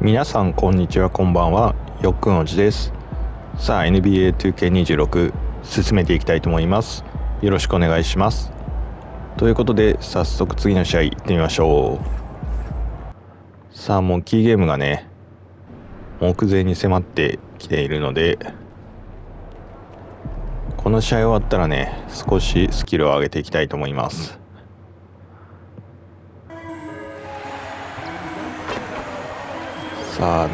皆さんこんにちは、こんばんは、よっくんおじです。さあ NBA2K26 進めていきたいと思います。よろしくお願いします。ということで早速次の試合行ってみましょう。さあもうキーゲームがね目前に迫ってきているので、この試合終わったらね少しスキルを上げていきたいと思います。さあ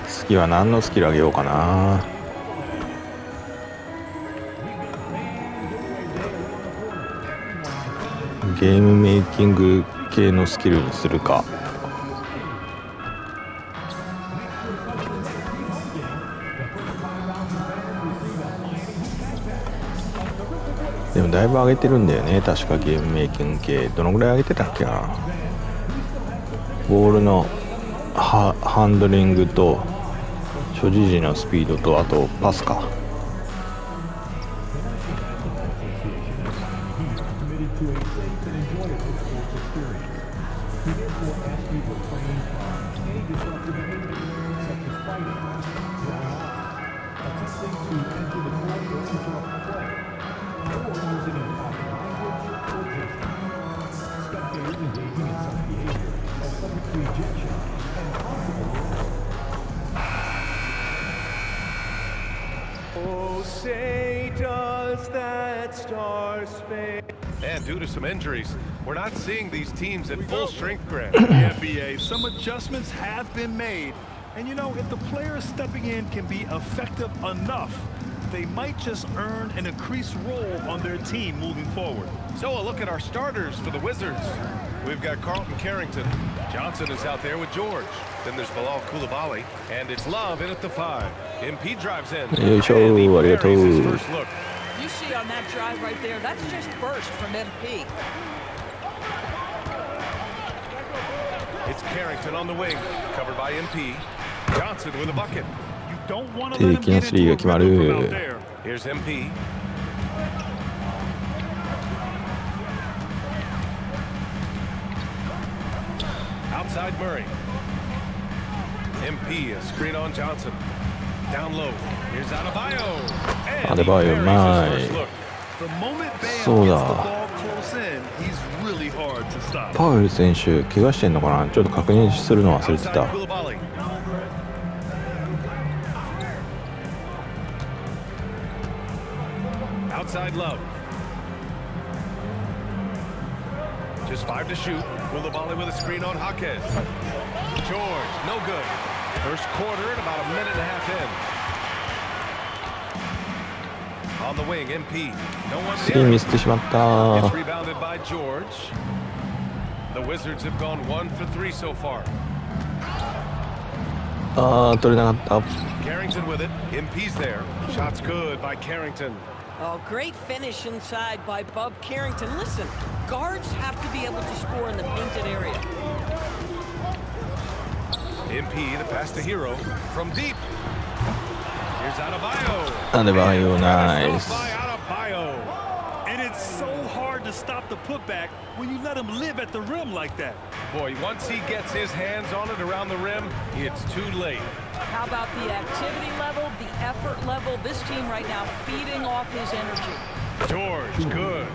次は何のスキル上げようかな。ゲームメイキング系のスキルにするか。でもだいぶ上げてるんだよね、確かゲームメイキング系。どのぐらい上げてたっけな。ボールのハンドリングと所持時のスピードと、あとパスか。And due to some injuries, we're not seeing these teams at full strength, Grant. The NBA, some adjustments have been made. And you know, if the players stepping in can be effective enough, they might just earn an increased role on their team moving forward. So a look at our starters for the Wizards. We've got Carlton Carrington. Johnson is out there with George. Then there's Bilal Coulibaly. And it's Love in at the 5. MP drives in. And he buries his first look. You see on that drive right there, that's just burst from MP. It's Carrington on the wing, covered by MP. Johnson with a bucket. You don't want to let him get into a rhythm from out there. Here's MP. Outside Murray. MP, a screen on Johnson. Down low. Here's Adebayo. And Adebayo, nice. The moment Bam gets そう the だ。 ball close in, he's really hard to stop. パウエル選手怪我してんのかな。ちょっと確認するの忘れて Outside た。 Coulibaly. Outside Love. Just 5 to shoot. Coulibaly with a screen on Jaquez. George, no good. First quarter and about a minute and a half in. On the wing, MP. No one スリー near. ミスってしまった。 It's rebounded by George. The Wizards have gone 1 for 3 so far. 取れなかった。 Carrington with it. MP's there. Shots good by Carrington. Oh, great finish inside by Bub Carrington. Listen, guards have to be able to score in the painted area. MP, the pass to Hero from deep. Here's Adebayo. Adebayo, nice. By Adebayo. And it's so hard to stop the putback when you let him live at the rim like that. Boy, once he gets his hands on it around the rim, it's too late. How about the activity level, the effort level? This team right now feeding off his energy. George, good.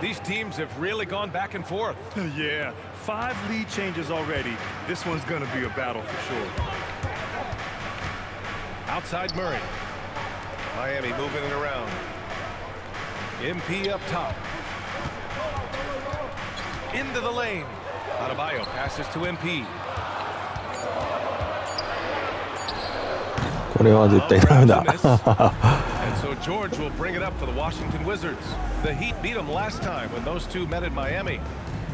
These teams have really gone back and forth. Yeah, 5 lead changes already. This one's going to be a battle for sure. Outside Murray. Miami moving it around. MP up top. Into the lane. Adebayo passes to MP. これは絶対ダメだ。 And so George will bring it up for the Washington Wizards. The Heat beat them last time when those two met at Miami.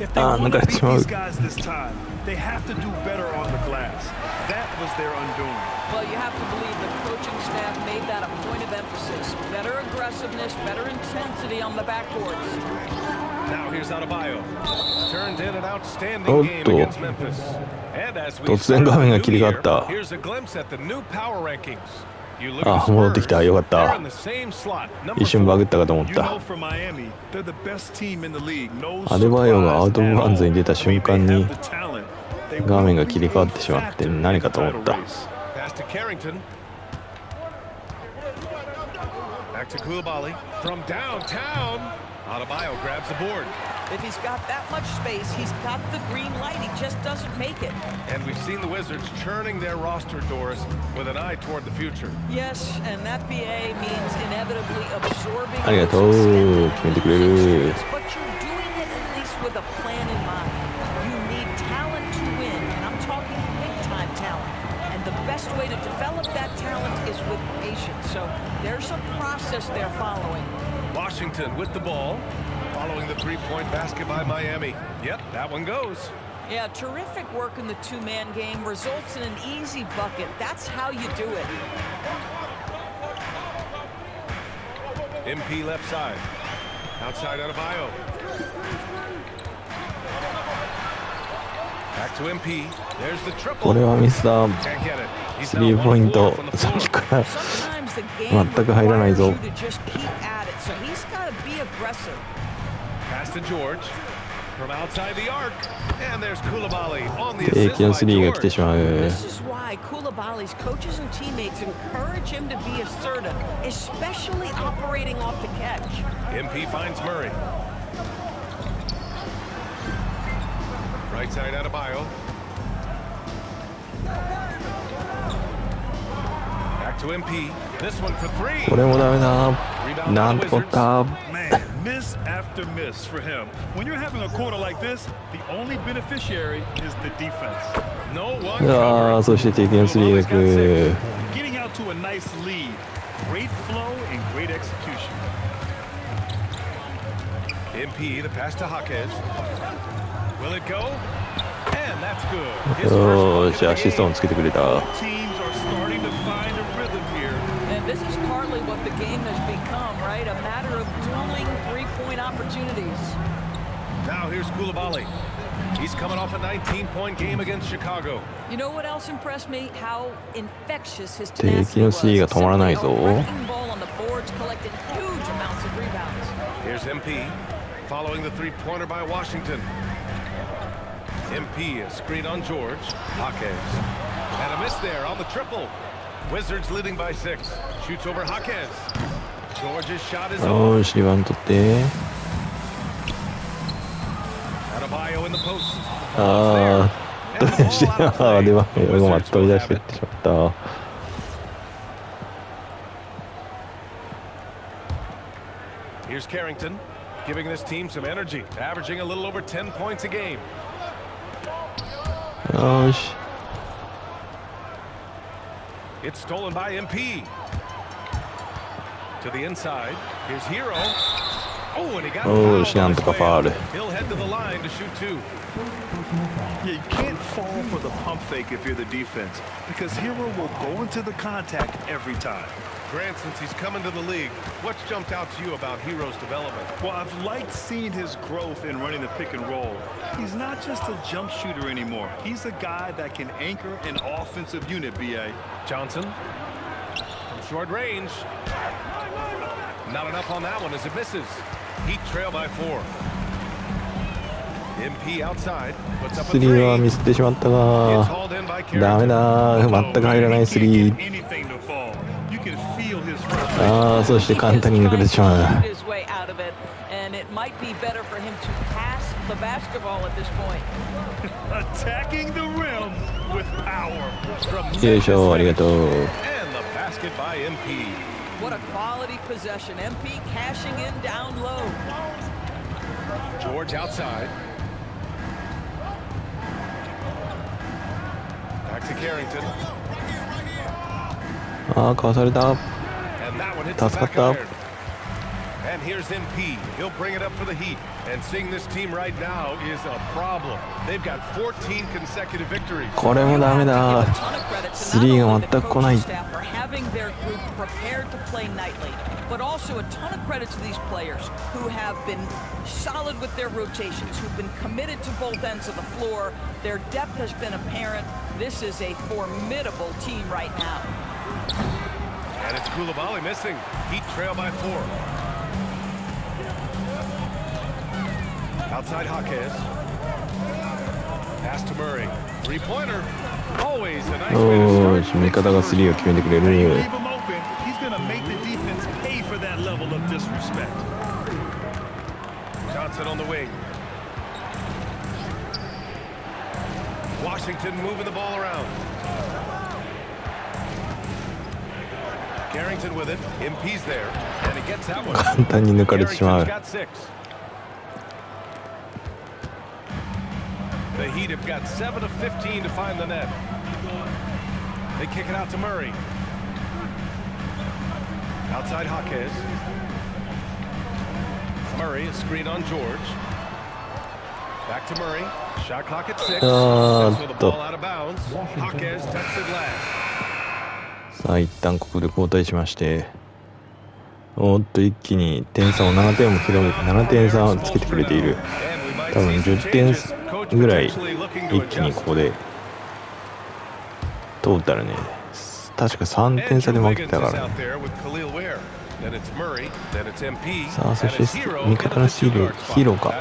If they want to beat these guys this time, they have to do better on the glass. That was their undoing. Well, you have to believe the coaching staff made that a point of emphasis. Better aggressiveness, better intensity on the backboards. Now here's Adebayo. Turned in an outstanding game against Memphis. And as we start the new year, here's a glimpse at the new power rankings. 戻ってきた。よかった。一瞬バグったかと思った。アデバイオがアウトオブバウンズに出た瞬間に画面が切り替わってしまって何かと思った。Pass to Carrington. Back to Koulibaly from downtown. Adebayo grabs the board. If he's got that much space, he's got the green light. He just doesn't make it. And we've seen the Wizards churning their roster doors with an eye toward the future. Yes, and that BA means inevitably absorbing. ありがとう。決めてくれる。 But you're doing it at least with a plan in mind. You need talent to win, and I'm talking big-time talent. And the best way to develop that talent is with patience. So there's a process they're following. Washington with the ball, following the three-point basket by Miami. Yep, that one goes. Yeah, terrific work in the two-man game results in an easy bucket. That's how you do it. MP left side. Outside Adebayo. Back to MP. There's the triple. これはミスだ。 Can't get it. He's スリー now ポイン 1 for ト 4 from the さっ floor. きから Sometimes the game 全く入らないぞ。 requires you to just keep at it. So he's got to be aggressive. Pass to George from outside the arc, and there's Koulibaly on the 定 assist 期の by スリーが来て George. しまう。 This is why Koulibaly's coaches and teammates encourage him to be assertive, especially operating off the catch. MP finds Murray. Right side Adebayo. Back to MP. This one for three. これもダメだ。なんとか取った。 Man, miss after miss for him. When you're having a quarter like this, the only beneficiary is the defense. No う one わー、 covering. そして定期のスリーが来る。 Getting out to a nice lead. Great flow and great execution. MP, the pass to Jaquez. Will it go? And that's good. His よー first し、 bucket ア of シ the スト game. もつけてくれた。 Teams are starting to find a rhythm here. And this is partly what the game has become, right? A matter of dueling three-point opportunities. Now here's Koulibaly. He's coming off a 19-point game against Chicago. You know what else impressed me? How infectious his 定 tenacity 期の was. スリーが止まらないぞ。 Simply a wrecking ball on the boards, collected huge amounts of rebounds. Here's MP, following the three-pointer by Washington. MP, a screen on George. Jaquez. And a miss there on the triple. Wizards leading by 6. Shoots over Jaquez. George's shot is よ off. ーし、リバウンド取って。 Adebayo in the post. あー、飛び出して、あー、では、ごめん、飛び出していってしまった。 Here's Carrington, giving this team some energy, averaging a little over 10 points a game. よーし。 It's stolen by MP. To the inside. Here's Hero. Oh, and he got Oh, fouled なん on と his か way ファウル。 out. He'll head to the line to shoot 2. Yeah, you can't fall for the pump fake if you're the defense, because Hero will go into the contact every time. Grant, since he's come into the league, what's jumped out to you about Hero's development? Well, I've liked seeing his growth in running the pick and roll. He's not just a jump shooter anymore. He's a guy that can anchor an offensive unit, B.A. Johnson from short range. Not enough on that one as it misses. Heat trail by 4. MP outside. Puts up a スリーは three. ミスってしまった It's が。 hauled in by ダメ Carrington. だー、全く入らないスリー。 Anything to fall. You can feel his あー、そして簡単に抜かれてしまう。 His way out of it, and it might be better for him to pass the basketball at this point. attacking the rim with power. From よいしょ、ありがとう。 And the basket by MP. What a quality possession. MP cashing in down low. George outside. Back to Carrington. あー、かわされた。 And that one hits the 助か back った of iron. And here's MP. He'll bring it up for the Heat. And seeing this team right now is a problem. They've got 14 consecutive victories. これもダメだ。スリーが全く来ない。 But also a ton of credit to these players who have been solid with their rotations, who've been committed to both ends of the floor. Their depth has been apparent. This is a formidable team right now. And it's Koulibaly missing. Heat trail by 4. Outside Jaquez. Pass to Murray. Three-pointer. Always a nice お way ー to し start. 味方がスリーを決めてくれ When you る。 leave him open, he's going to make the defense pay for that level of disrespect. Johnson on the wing. Washington moving the ball around. Carrington with it. MP's there. And he gets that one. 簡単に抜かれてしま Carrington's う。 got 6. The Heat have got 7 of 15 to find the net. They kick it out to Murray. Outside Jaquez. Murray, a screen on George. Back to Murray. Shot clock at 6. That's with the ball out of bounds. Jaquez tucks it last. さあ一旦ここで交代しまして、おっと一気に点差を7点も広げて7点差をつけてくれている。多分10点ぐらい一気にここでトータルね、確か3点差で負けてたからね。さあそして味方のヒーローか。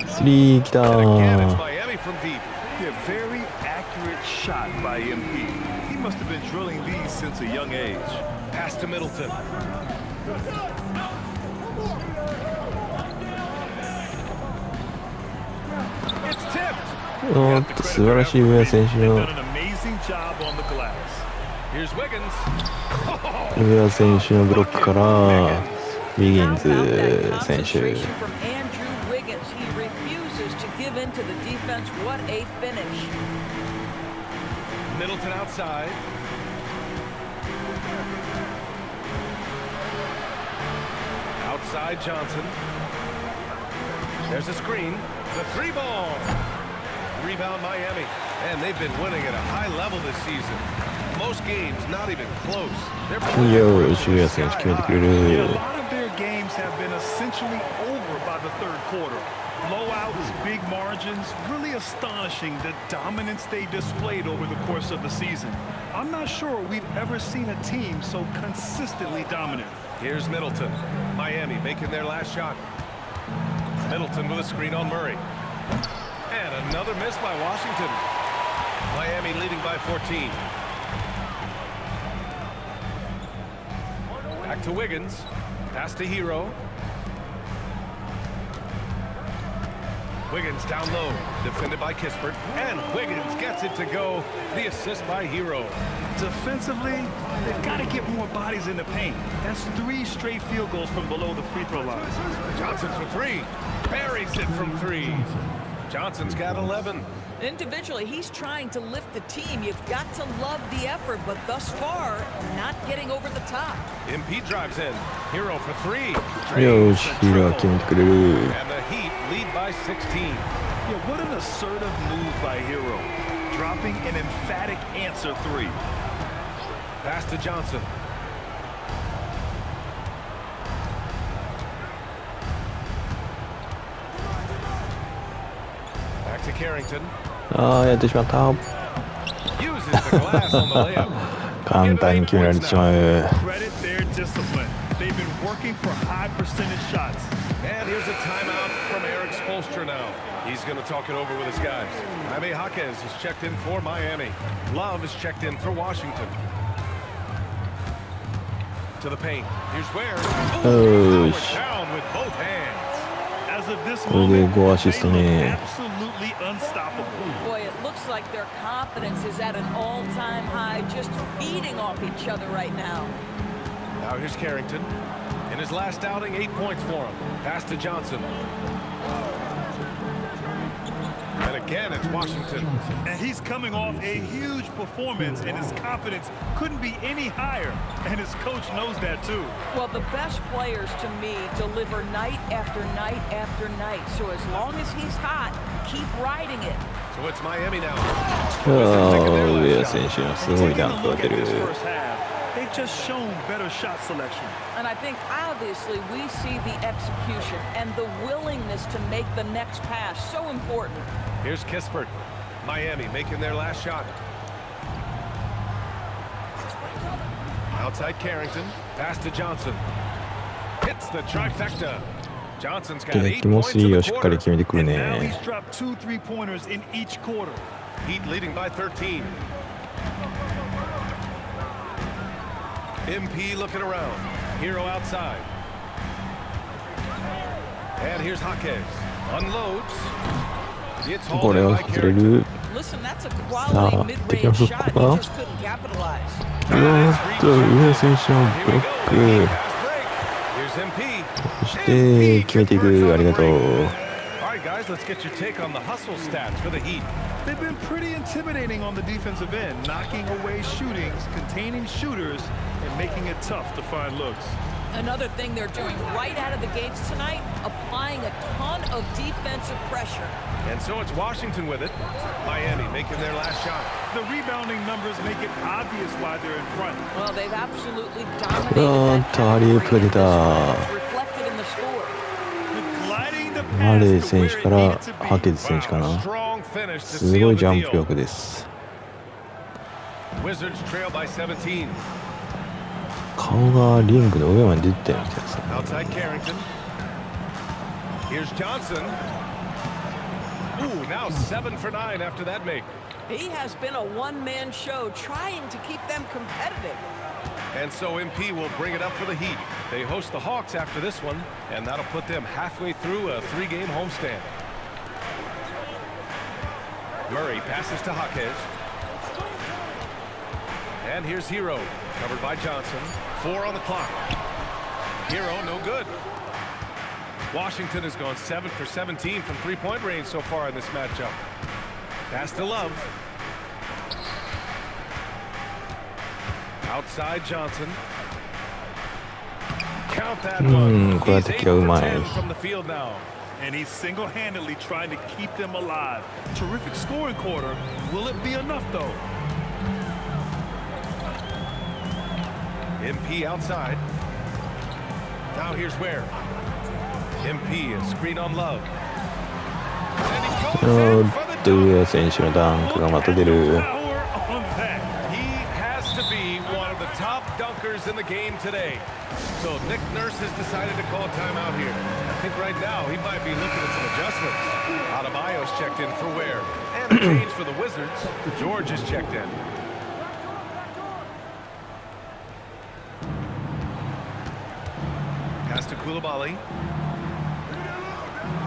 スリーきたー。Yeah, very accurate shot by MP. He must have been drilling these since a young age. Pass to Middleton. It's tipped. おっと素晴らしい上田選手 They've の done an amazing job on the glass. Here's Wiggins. 上田選手のブロックからウィギンズ選手。 From Andrew Wiggins, he refuses to give in to the defense. What a finish! Middleton outside. Outside Johnson. There's a screen. The three ball. Rebound Miami. And they've been winning at a high level this season. Most games not even close. They're よし上田選手決めてくれ Yeah, る。 a lot of their games have been essentially over by the third quarter. Blowouts, big margins, really astonishing the dominance they displayed over the course of the season. I'm not sure we've ever seen a team so consistently dominant. Here's Middleton. Miami making their last shot. Middleton with a screen on Murray. And another miss by Washington. Miami leading by 14. Back to Wiggins. Pass to Hero. Wiggins down low. Defended by Kispert. And Wiggins gets it to go. The assist by Hero. Defensively, they've got to get more bodies in the paint. That's 3 straight field goals from below the free throw line. Johnson for 3. Buries it from 3. Johnson's got 11. Individually, he's trying to lift the team. You've got to love the effort, but thus far, not getting over the top. MP drives in. Hero for 3. よしヒーローが決めてくれる。 And the Heat lead by 16. Yeah, what an assertive move by Hero. Dropping an emphatic answer 3. Pass to Johnson. Back to Carrington. ああやってしまった。 Uses the glass on the layup. 簡単に決められてしまう。 Credit their discipline. They've been working for high percentage shots. And here's a timeout from Eric Spoelstra now. He's going to talk it over with his guys. Jaime Jaquez is checked in for Miami. Love is checked in for Washington. To the paint. Here's Ware. Oh, Down with both hands. As of this これで moment, 5アシスト they ね。 look absolutely unstoppable. Boy, it looks like their confidence is at an all-time high, just feeding off each other right now. Now here's Carrington. In his last outing, 8 points for him. Pass to Johnson. And again, it's Washington. And he's coming off a huge performance, and his confidence couldn't be any higher. And his coach knows that too. Well, the best players to me deliver night after night after night. So as long as he's hot, keep riding it. So it's Miami now. ああ上田選手のすごいダンクが出る。 This first half, they've just shown better shot selection. And I think obviously we see the execution and the willingness to make the next pass so important. Here's Kispert. Miami making their last shot. Outside Carrington. Pass to Johnson. Hits the trifecta. で気もスリーをしっかり決めてくるね。 Heat leading by 13. MP looking around. Hero outside. And here's Jaquez. Unloads. It's こ hauled れ in は by 外れ Carrington. る。 Listen, that's a quality mid-range shot. He just couldn't capitalize. 上選手のブロック。 Fast break. Here's MP. そして決めていく。ありがとう。 All right, guys, let's get your take on the hustle stats for the Heat. They've been pretty intimidating on the defensive end, knocking away shootings, containing shooters, and making it tough to find looks. Another thing they're doing right out of the gates tonight, applying a ton of defensive pressure. And so it's Washington with it. Miami making their last shot. The rebounding numbers make it obvious why they're in front. Well, they've absolutely dominated that アリウープが出た。 reflected in the score. Gliding the マレー pass 選 to 手か where ら it needed to be. ハケズ選手かな。 Strong finish to すご seal い the ジャンプ deal. 力です。 Wizards trail by 17. 顔がリングの上まで出てたよみたいなさ。 Outside Carrington. Here's Johnson. Ooh, now 7 for 9 after that make. He has been a one-man show trying to keep them competitive. And so MP will bring it up for the Heat. They host the Hawks after this one, and that'll put them halfway through a 3-game homestand. Murray passes to Jaquez. And here's Hero, covered by Johnson. 4 on the clock. Hero, no good. Washington has gone 7 for 17 from three-point range so far in this matchup. Pass to Love. Outside Johnson. Count that one. こうやって気がうまい。 He's 8 for 10 from the field now. And he's single-handedly trying to keep them alive. Terrific scoring quarter. Will it be enough, though? MP outside. Now here's where. MP is screen on Love. And he goes in for the 上選手のダンクがまた出る。 Power on that. He has to be one of the top dunkers in the game today. So Nick Nurse has decided to call timeout here. I think right now he might be looking at some adjustments. Adebayo's checked in for Ware. And a change for the Wizards. George is checked in. Pass to Coulibaly.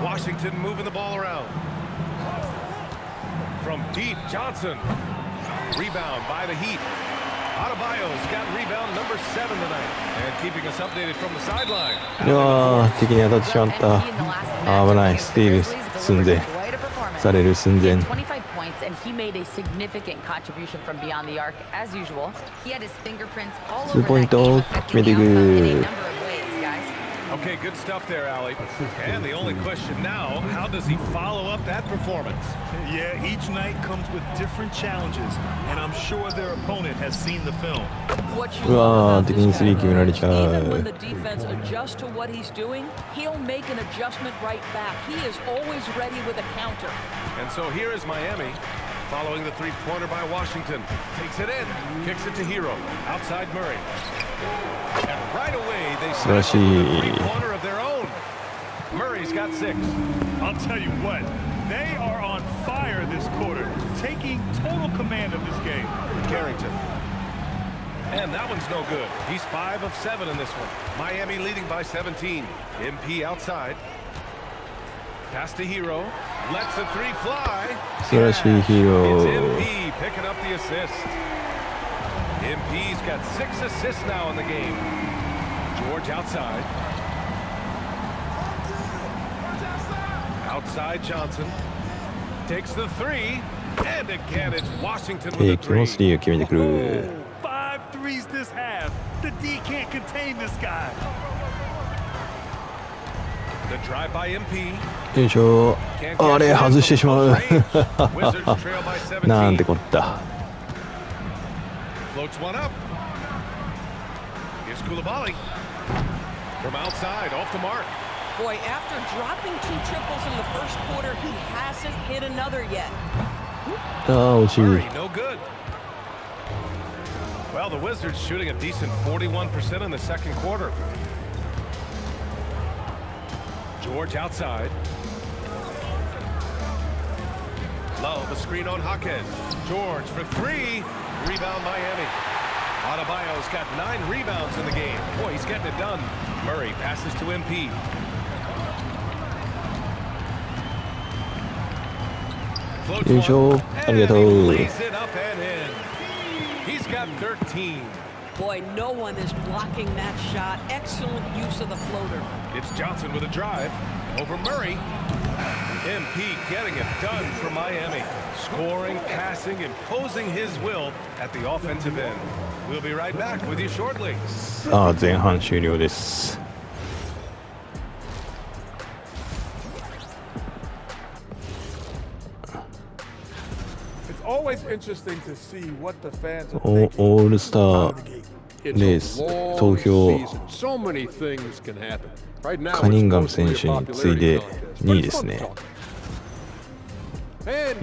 Washington moving the ball around. From deep, Johnson. Rebound by the Heat. Adebayo's got rebound number 7 tonight. And keeping us updated from the sideline. いやー敵に当たってしまった。危ない。スティール寸前。される寸前。 25 points, and he made a significant contribution from beyond the arc. As usual, he had his fingerprints all ツー over ポイン that ト game, を affecting 決めてい the outcome in a く。 number of ways, guys. Okay, good stuff there, Allie. And the only question now, how does he follow up that performance? Yeah, each night comes with different challenges, and I'm sure their opponent has seen the film. What you うわ love ー about 敵に this スリー guy 決められちゃ Even when う。 the defense adjusts to what he's doing, he'll make an adjustment right back. He is always ready with a counter. And so here is Miami, following the three-pointer by Washington. Takes it in, kicks it to Hero. Outside Murray. And right away, they smash it with a three-pointer of their own. Murray's got 6. I'll tell you what, they are on fire this quarter, taking total command of this game. Carrington. And that one's no good. He's 5 of 7 in this one. Miami leading by 17. MP outside. Pass to Hero. Lets the 3 fly. 素晴らしいヒーロ It's ー。 MP picking up the assist. MP's got 6 assists now in the game. George outside. Outside Johnson. Takes the 3. And again, it's Washington with 敵 the も 3. スリーを決めてくる。 5 threes this half. The D can't contain this guy. The drive by MP. よいしょ。 Can't あれ catch it 外してしまう。 from close range. Wizards trail by 17. なんてこった。 Floats one up. Here's Coulibaly. From outside, off the mark. Boy, after dropping 2 triples in the first quarter, he hasn't hit another yet. ああ惜しい。 Murray, no good. Well, the Wizards shooting a decent 41% in the second quarter. George outside. Love, the screen on Jaquez. George for three. Rebound Miami. Adebayo's got 9 rebounds in the game. Boy, he's getting it done. Murray passes to MP. Floats one, and he lays it up and in. He's got 13. Boy, no one is blocking that shot. Excellent use of the floater. It's Johnson with a drive over Murray. MP getting it done for Miami. Scoring, passing, imposing his will at the offensive end. We'll be right back with you shortly. さあ前半終了です。オールスターレース投票カニンガム選手に次いで2位ですね。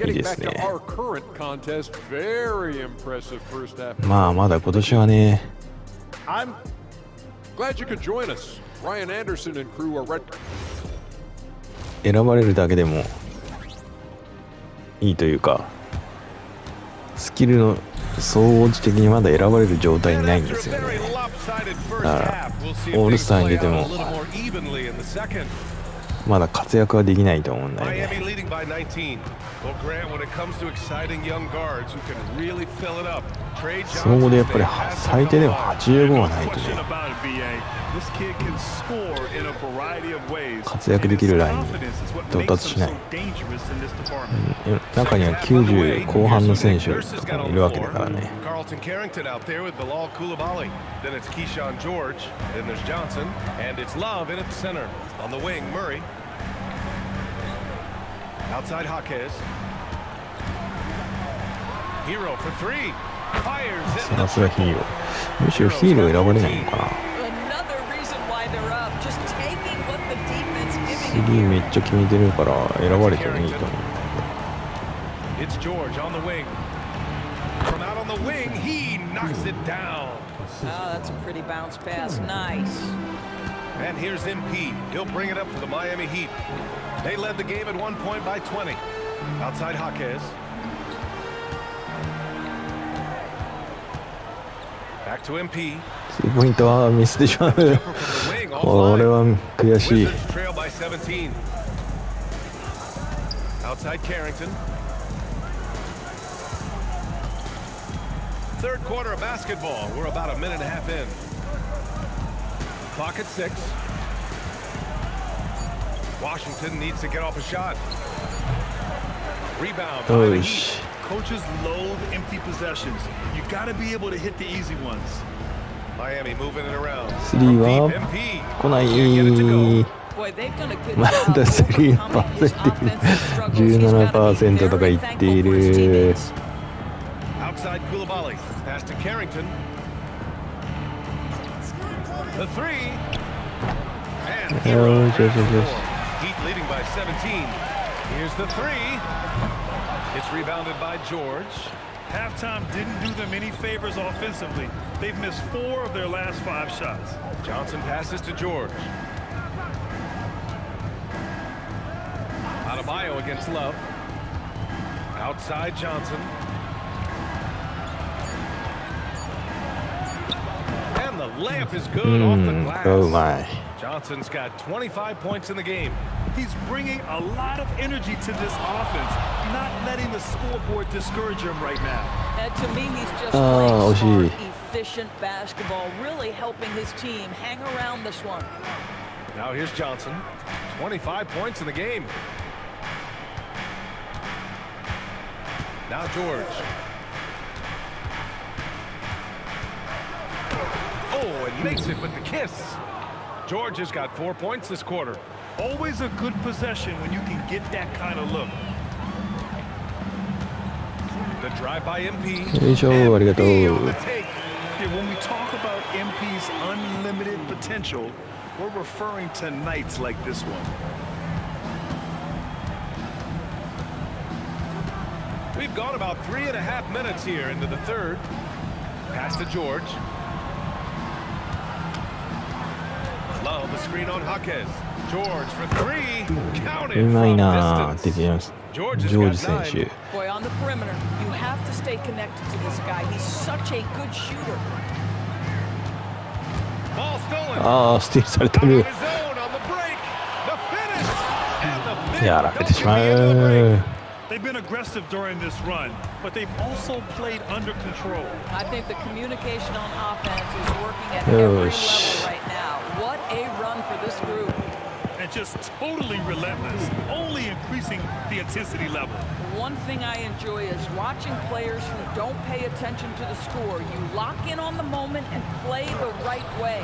いいですね。まあまだ今年はね。選ばれるだけでもいいというか、スキルの総合値的にまだ選ばれる状態にないんですよね。だからオールスターに出てもまだ活躍はできないと思うんだよね。総合でやっぱり最低でも85はないとね、活躍できるラインに到達しない。中には90後半の選手とかもいるわけだからね。Outside Jaquez. Hero for three. Fires it. さすがヒーロー。むしろヒーロー選ばれないのかな。スリーめっちゃ決めてるから選ばれてもいいと思う。It's George on the wing. From out on the wing, he knocks it down. Oh, that's a pretty bounce pass. Nice. And here's MP. He'll bring it up for the Miami Heat. They led the game at 1 point by 20. Outside Jaquez. Back to MP. スリーポイントはミスってしまう。これは悔しい。Trail by 17. Outside Carrington. Third quarter of basketball. We're about a minute and a half in. Clock at 6. Washington needs to get off a shot. Rebound. Coaches loathe empty possessions. You got to be able to hit the easy ones. Miami moving it around. スリーは来ない。まだスリーパーセント 17% とかいっている。Outside Koulibaly. Pass to Carrington. The three. And Hero. Heat leading by 17. Here's the three. It's rebounded by George. Halftime didn't do them any favors offensively. They've missed 4 of their last 5 shots. Johnson passes to George. Adebayo against Love. Outside Johnson. And the layup is good off the glass. Oh my. Johnson's got 25 points in the game. He's bringing a lot of energy to this offense, not letting the scoreboard discourage him right now. And to me, he's just playing smart, efficient basketball, really helping his team hang around this one. Now here's Johnson, 25 points in the game. Now George. Oh, and makes it with the kiss. George has got 4 points this quarter. Always a good possession when you can get that kind of look. The drive by MP. MP on the take. Yeah, when we talk about MP's unlimited potential, we're referring to nights like this one. We've gone about 3.5 minutes here into the third. Pass to George. Love the screen on Jaquez. George for three. う Counted まい from なーって distance. 言います。 George ジ has ョー got ジ選 9. 手。 Boy, on the perimeter, you have to stay connected to this guy. He's such a good shooter. Ball stolen. ああ、スティールされて Out on る。 his own on the break. The finish. And the big やられてしま dunk at the end of the break. う。 They've been aggressive during this run, but they've also played under control. I think the communication on offense is working at every level right now. What a run for this group. And just totally relentless, only increasing the intensity level. One thing I enjoy is watching players who don't pay attention to the score. You lock in on the moment and play the right way.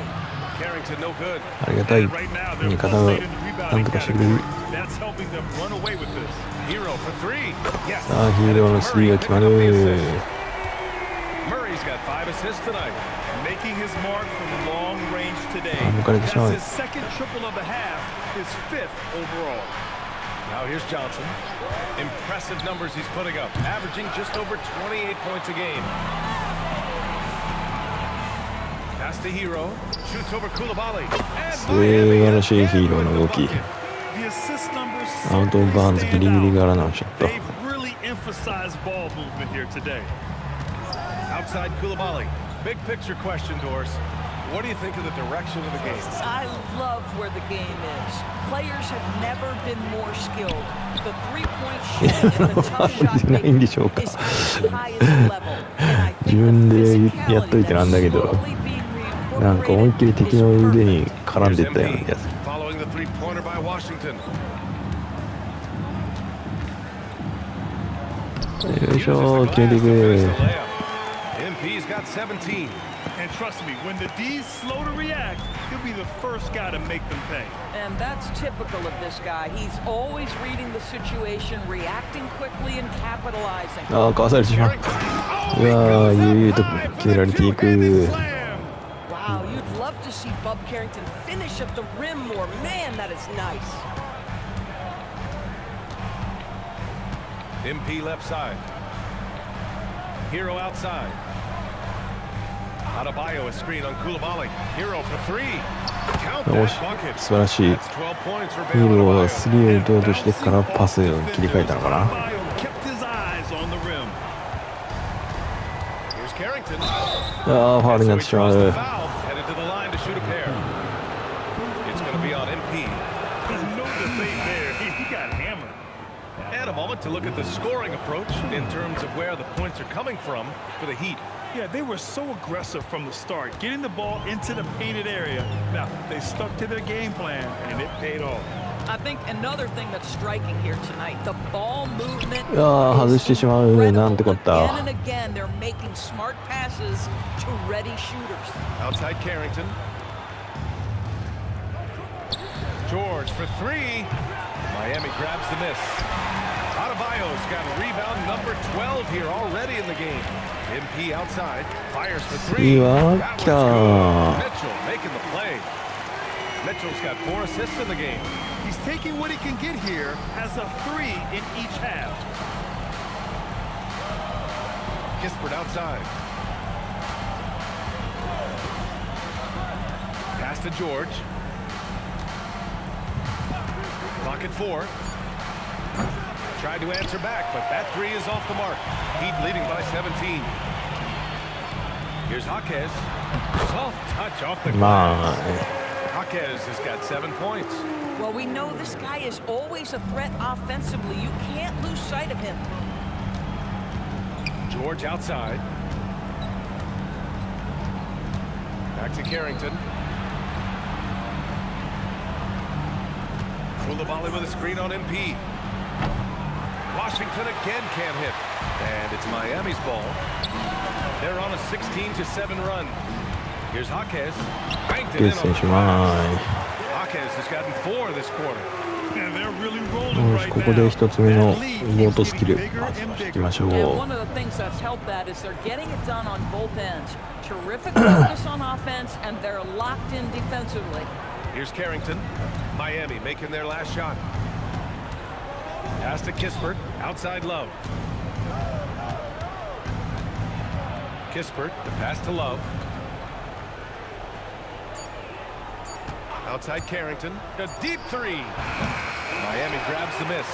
Carrington no good. ありがたい And right now, they're 味方が pulsating the な rebounding んとかしてくれる。 category. That's helping them run away with this. Hero for three. Yes. さあ、ヒーローのスリーが決まる。 Murray's got 5 assists tonight. Making his mark from long range today. 抜かれてしまう。 That's his second triple of the half, his fifth overall. Now here's Johnson. Impressive numbers he's putting up, averaging just over 28 points a game. Pass to Hero. Shoots over Koulibaly. 素晴らしいヒーローの動き。 The assist numbers アウトオブバーンズギリギリからのショット。 They've really emphasized ball movement here today. Outside Koulibaly. Big picture question, Doris. What do you think of the direction of the game? I love where the game is. Players have never been more skilled. The three-point shooting and the tough shot ないんで making しょうか。 is at the highest level. And I 自 think 分 the でやっといてなんだけ physicality ど that's slowly being なんか思いっきり敵 reincorporated の is 腕 perfect. に絡んで Here's ったような MP 気がする。 following the three-pointer by Washington. よいしょ、決めてい Uses the く。 layup. MP's got 17. And trust me, when the D's slow to react, he'll be the first guy to make them pay. And that's typical of this guy. He's always reading the situation, reacting quickly and capitalizing. ああ、かわされてしまう。 Oh, う he わ goes ー、 up ゆうゆうと high 決められ for て the いく。 two-handed slam. Wow, you'd love to see Bub Carrington finish at the rim more. Man, that is nice. MP left side. Hero outside. Adebayo a screen on Koulibaly. Hero for three. Count よ that し、 bucket. 素晴らしい。 That's 12 points for ヒー Bam ローは Adebayo. スリーを打とうとしてからパスを切り替えたのかな。 Adebayo kept his eyes on the rim. Here's Carrington. ああ、ファウルにな So っ he てしま draws the う。 foul, headed to the line to shoot a pair. It's going to be on MP. There's no debate there. He got hammered. And a moment to look at the scoring approach in terms of where the points are coming from for the Heat. Yeah, they were so aggressive from the start, getting the ball into the painted area. Now, they stuck to their game plan, and it paid off. I think another thing that's striking here tonight, the ball movement いやー、外してしまう。 is なんてこっ incredible. た。 Again and again, they're making smart passes to ready shooters. Outside Carrington. George for three. Miami grabs the miss. Adebayo's got rebound number 12 here already in the game. MP outside. Fires for three. いいわ、 That 来た one's ー。 good. Mitchell making the play. Mitchell's got 4 assists in the game. He's taking what he can get here as a three in each half. Kispert outside. Pass to George. Clock at 4. Tried to answer back, but that three is off the mark. Heat leading by 17. Here's Jaquez. Soft touch off the ま glass. あ、 Jaquez has got 7 points. Well, we know this guy is always a threat offensively. You can't lose sight of him. George outside. Back to Carrington. Koulibaly with a screen on MP. Washington again can't hit. And it's Miami's ball. They're on a 16-7 run. Here's Jaquez. Banked it ケ in ース on 選 the 手、 drive. ま Jaquez has gotten 4 this quarter. And they're really い。 rolling よし、 right ここで now. 一つ目の That lead ゴート keeps スキル、 getting bigger まず and はしてい bigger. きましょ And う。 one of the things that's helped that is they're getting it done on both ends. Terrific focus on offense, and they're locked in defensively. Here's Carrington. Miami making their last shot. Pass to Kispert. Outside Love. Kispert, the pass to Love. Outside Carrington. A deep three. Miami grabs the miss.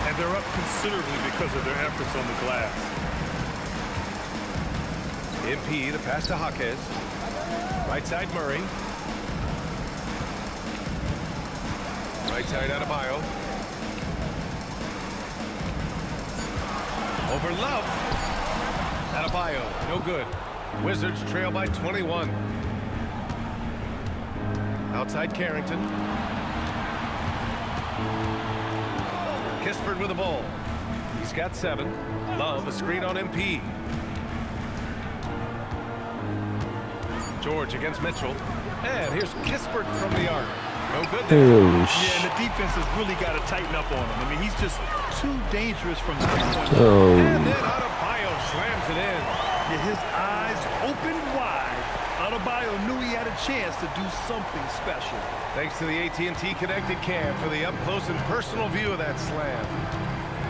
And they're up considerably because of their efforts on the glass. MP, the pass to Jaquez. Right side Murray. Right side Adebayo. Over Love. Adebayo, no good. Wizards trail by 21. Outside Carrington. Kispert with the ball. He's got 7. Love, a screen on MP. George against Mitchell. And here's Kispert from the arc. No good there. Yeah, and the defense has really got to tighten up on him. I mean, he's just too dangerous from the three-point line. And then Adebayo slams it in. Yeah, his eyes open wide. Adebayo knew he had a chance to do something special. Thanks to the AT&T Connected Cam for the up-close and personal view of that slam.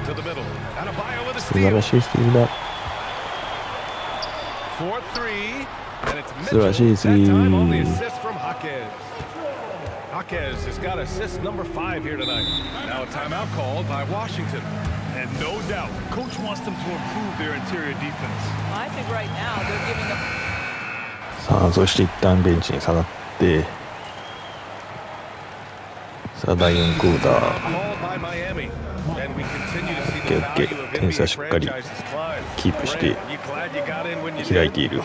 To the middle. Adebayo with a steal. 4-3. And it's Mitchell. That time on the assist from Jaquez. Jaquez has got assist number 5 here tonight. Now a timeout called by Washington. And no doubt, coach wants them to improve their interior defense. I think right now they're giving up. さあ、そして一旦ベンチに下がって、さあ第4クォーター。点差しっかりキープして開いている。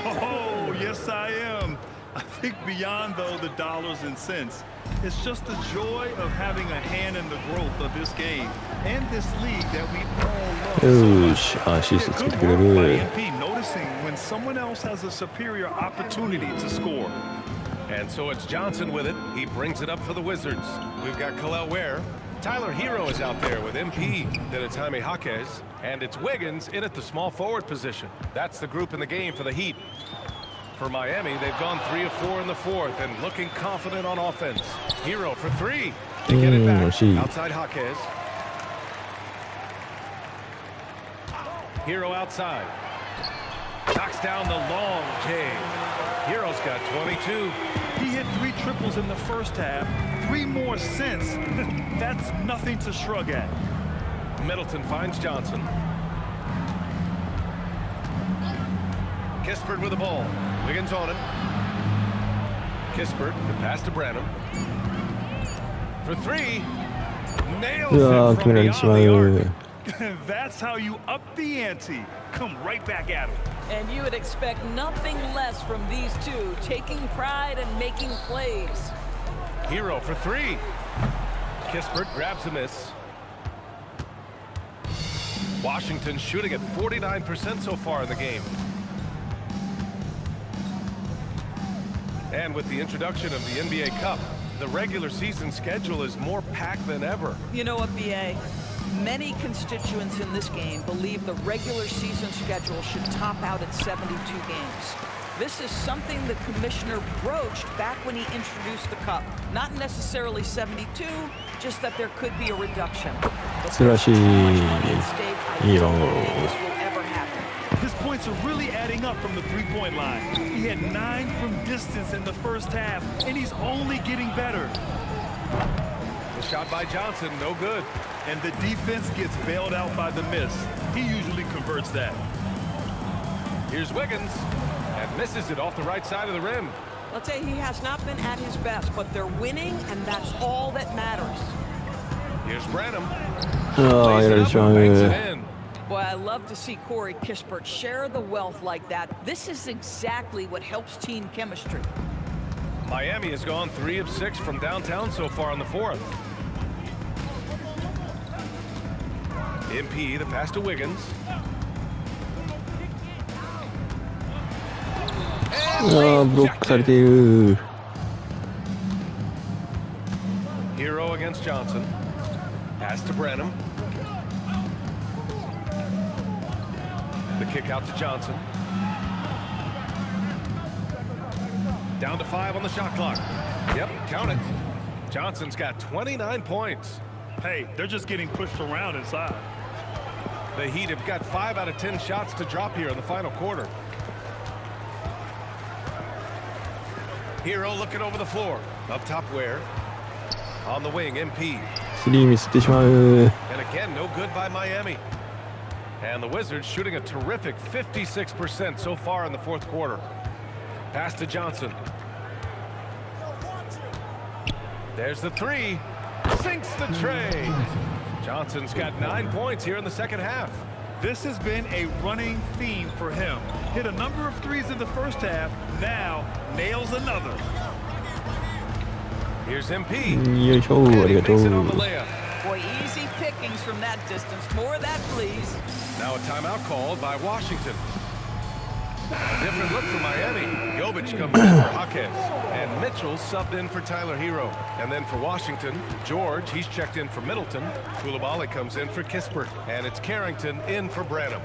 Yes, I am. I think beyond, though, the dollars and cents, it's just the joy of having a hand in the growth of this game and this league that we all love. よし、アシストつけてくれる。Noticing when someone else has a superior opportunity to score. And so it's Johnson with it. He brings it up for the Wizards. We've got Khalil Ware. Tyler Hero is out there with MP. Then it's Jaime Jaquez. And it's Wiggins in at the small forward position. That's the group in the game for the Heat. For Miami, they've gone 3 of 4 in the fourth and looking confident on offense. Hero for 3 to get it back. Outside Jaquez. Hero outside. Knocks down the long J. Hero's got 22. He hit 3 triples in the first half. 3 more since. That's nothing to shrug at. Middleton finds Johnson. Kispert with the ball. Wiggins on it. Kispert, the pass to Branham. For 3. Nails it from beyond the arc. That's how you up the ante. Come right back at him. And you would expect nothing less from these two, taking pride and making plays. Hero for 3. Kispert grabs a miss. Washington shooting at 49% so far in the game. And with the introduction of the NBA Cup, the regular season schedule is more packed than ever. You know what, BA? Many constituents in this game believe the regular season schedule should top out at 72 games. This is something the commissioner broached back when he introduced the Cup. Not necessarily 72, just that there could be a reduction. But there's so much money at stake, I don't think this will ever happen. His points are really adding up from the three-point line. He had 9 from distance in the first half, and he's only getting better. The shot by Johnson, no good. And the defense gets bailed out by the miss. He usually converts that. Here's Wiggins, and misses it off the right side of the rim. I'll say he has not been at his best, but they're winning, and that's all that matters. Here's Branham. Oh, Banks it in. Boy, I love to see Corey Kispert share the wealth like that. This is exactly what helps team chemistry. Miami has gone 3 of 6 from downtown so far in the fourth. MP, the pass to Wiggins. block されている。 Hero against Johnson. Pass to Branham. The kick out to Johnson. Down to 5 on the shot clock. Yep, count it. Johnson's got 29 points. Hey, they're just getting pushed around inside. The Heat have got 5 out of 10 shots to drop here in the final quarter. Hero looking over the floor. Up top Ware. On the wing, MP. スリーミスってしまう。 And again, no good by Miami. And the Wizards shooting a terrific 56% so far in the fourth quarter. Pass to Johnson. There's the three. Sinks the tray. Johnson's got 9 points here in the second half. This has been a running theme for him. Hit a number of threes in the first half. Now nails another. Here's MP. よいしょ、ありがとう。 Boy, easy pickings from that distance. More of that, please. Now a timeout called by Washington. A different look for Miami. Jovic comes in for Jaquez. And Mitchell subbed in for Tyler Hero. And then for Washington, George, he's checked in for Middleton. Coulibaly comes in for Kispert. And it's Carrington in for Branham.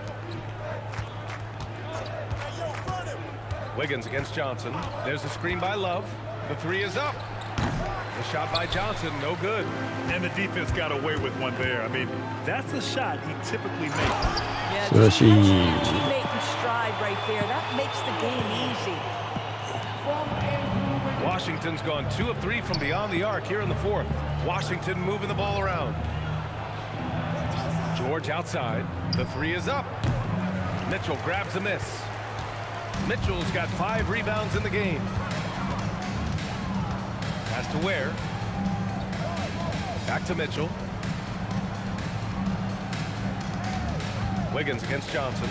Wiggins against Johnson. There's a screen by Love. The three is up. The shot by Johnson, no good. And the defense got away with one there. I mean, that's a shot he typically makes. Yeah, So just she- catching your teammate in stride right there. That makes the game easy. Washington's gone 2 of 3 from beyond the arc here in the fourth. Washington moving the ball around. George outside. The three is up. Mitchell grabs a miss. Mitchell's got 5 rebounds in the game. Pass to Ware. Back to Mitchell. Wiggins against Johnson.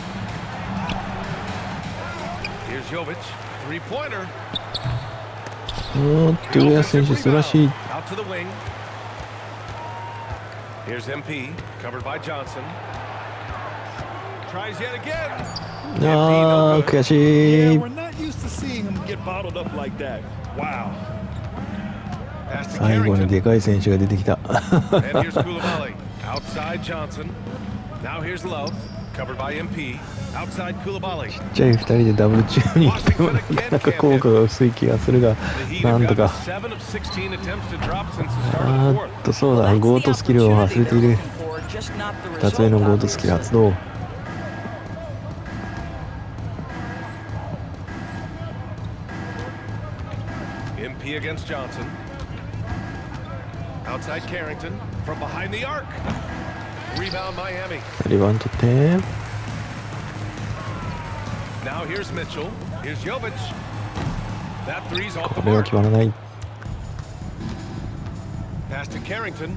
Here's Jovic. Three-pointer. おーっと、上選手素晴らしい。 Out to the wing. Here's MP, covered by Johnson. Tries yet again. あー、悔し Yeah, い。 we're not used to seeing him get bottled up like that. Wow. Pass to 最後に Carrington. でかい選手が出てきた。 And here's Coulibaly. Outside Johnson. Now here's Love, covered by MP. Outside Coulibaly. ちっちゃい2人でダブル中に行ってもなんか効果が薄い気がするが、 The Heat なん have と gotten か。 7 of 16 attempts to drop since the start あ of the ー fourth. っと、そうだ、 That's ゴー the トスキルを忘 opportunity れてい they're る。 looking for, just not the 2つ目の result, ゴートスキル obviously. 発動。 MP against Johnson. Outside Carrington from behind the arc. Rebound Miami. リバウンド取って。 Now here's Mitchell. Here's Jovic. That three's off こ the れは mark. 決まらない。 Pass to Carrington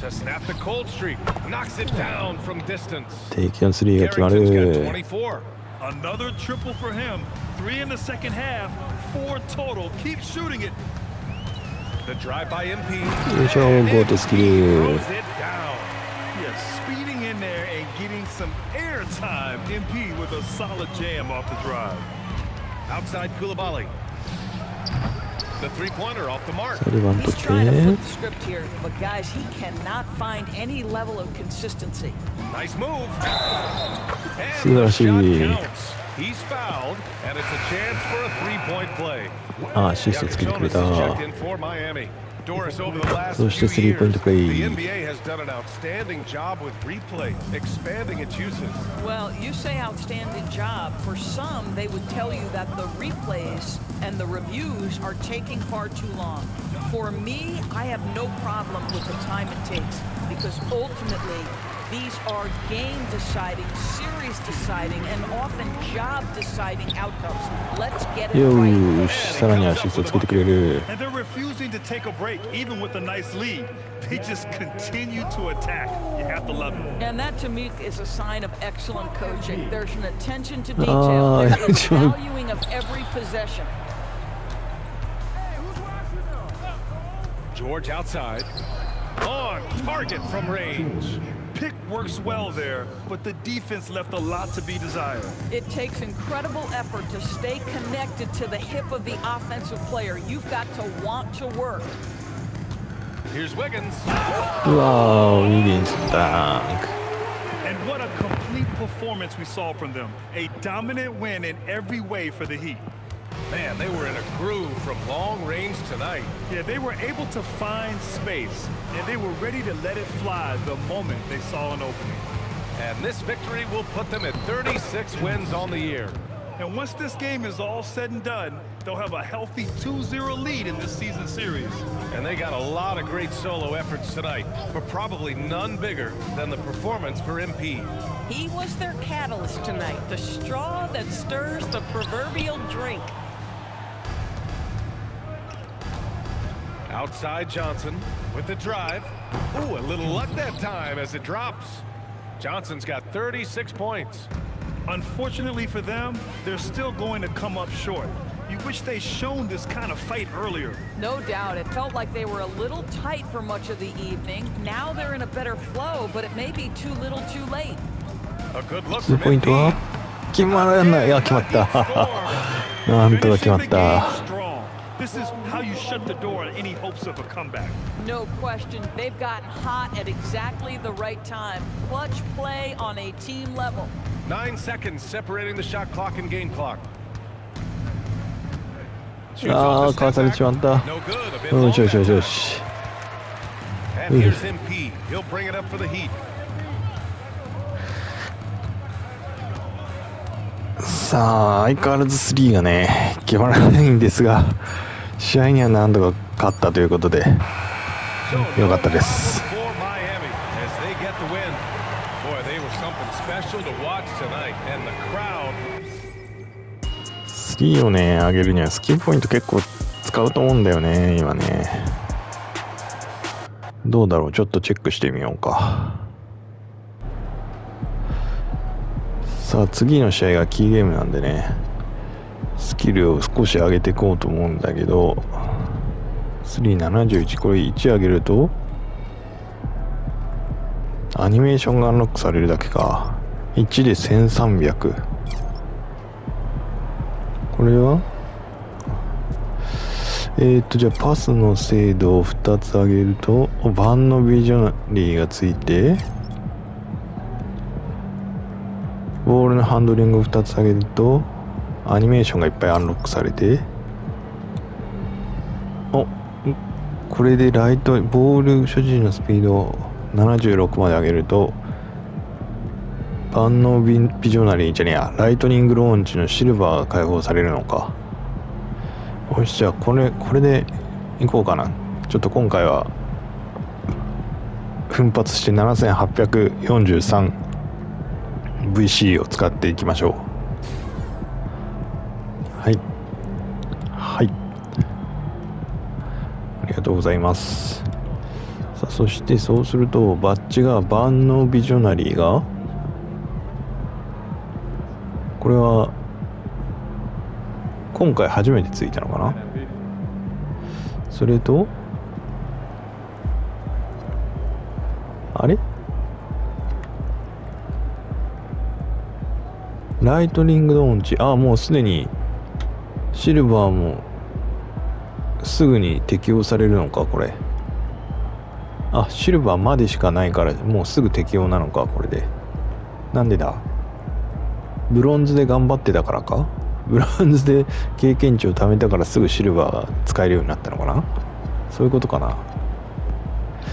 to snap the cold streak. Knocks it down from distance. 定期のスリーが決ま Carrington's got る。 24. Another triple for him. 3 in the second half. 4 total. Keep shooting it. The drive by MP. よいしょ、ゴートスキル。 Throws it down. Yeah, speeding in there and getting some air time. MP with a solid jam off the drive. Outside Coulibaly. The three-pointer off the mark. リバウンド He's 取 trying to っ flip て。 the script here, but guys, he cannot find any level of consistency. Nice move. And 素晴 the らしい。 shot counts. He's fouled, and it's a chance for a three-point play. あー、シフトつけてくれ Jonas た。 is checked in for Miami. Doris, over the last そして few スリーポイン years, トプレイ。 the NBA has done an outstanding job with replay, expanding its uses. Well, you say outstanding job. For some, they would tell you that the replays and the reviews are taking far too long. For me, I have no problem with the time it takes because ultimately, these are game-deciding, series-deciding, and often job-deciding outcomes. Let's get it よ right. ーし、さらにアシストつけてくれる。 And they're refusing to take a break, even with a nice lead. They just continue to attack. You have to love it. And that, to me, is a sign of excellent coaching. There's an attention to Ah, detail. There is yeah. valuing of every possession. George outside. On target from range. Pick works well there, but the defense left a lot to be desired. It takes incredible effort to stay connected to the hip of the offensive player. You've got to want to work. Here's Wiggins. うわー、ウィギンスダンク。 And what a complete performance we saw from them. A dominant win in every way for the Heat. Man, they were in a groove from long range tonight. Yeah, they were able to find space, and they were ready to let it fly the moment they saw an opening. And this victory will put them at 36 wins on the year. And once this game is all said and done, they'll have a healthy 2-0 lead in this season series. And they got a lot of great solo efforts tonight, but probably none bigger than the performance for MP. He was their catalyst tonight, the straw that stirs the proverbial drink. Outside Johnson with the drive. Ooh, a little luck that time as it drops. Johnson's got 36 points. Unfortunately for them, they're still going to come up short. You wish they'd shown this kind of fight earlier. No doubt. It felt like they were a little tight for much of the evening. Now they're in a better flow, but it may be too little too late. A good look ツ from ーポイントは MP. 決まらない。いや決まった。なんとか決まっ Finishing the た。 game strong. This is how you shut the door on any hopes of a comeback. No question. They've gotten hot at exactly the right time. Clutch play on a team level. 9 seconds separating the shot clock and game clock. ああかわされてしまった。 No good. A bit よし long よしよ that しよ time. し。 And here's MP. He'll bring it up for the Heat. さあ相変わらずスリーがね決まらないんですが、試合には何度か勝ったということで So, よかったです。 for Miami as they get the win. Boy, they were something special to watch tonight, and the crowd. スリーをね上げるにはスキルポイント結構使うと思うんだよね今ね。どうだろう、ちょっとチェックしてみようか。さあ次の試合がキーゲームなんでね、スキルを少し上げていこうと思うんだけど、371これ1上げるとアニメーションがアンロックされるだけか。1で1300。これはじゃあパスの精度を2つ上げると万能ビジョナリーがついて、ボールのハンドリングを2つ上げるとアニメーションがいっぱいアンロックされて、これでライトボール所持のスピードを76まで上げると万能ビジョナリーじゃねえや、ライトニングローンチのシルバーが解放されるのか。よし、じゃあこれでいこうかな。ちょっと今回は奮発して 7843VC を使っていきましょう。はいはい、ありがとうございます。さあそしてそうするとバッジが万能ビジョナリーが、これは今回初めてついたのかな。それとあれライトニングドーンチ、もうすでにシルバーもすぐに適用されるのかこれ。シルバーまでしかないからもうすぐ適用なのかこれで。なんでだ、ブロンズで頑張ってたからか。ブロンズで経験値を貯めたからすぐシルバーが使えるようになったのかな。そういうことかな。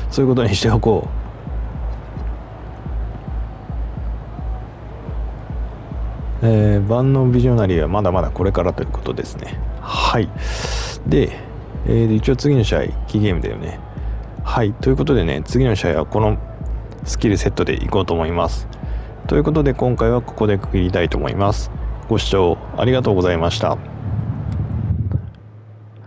そういうことにしておこう。万能ビジョナリーはまだまだこれからということですね。はい。で、一応次の試合キーゲームだよね。はい。ということでね、次の試合はこのスキルセットでいこうと思います。ということで今回はここで区切りたいと思います。ご視聴ありがとうございました。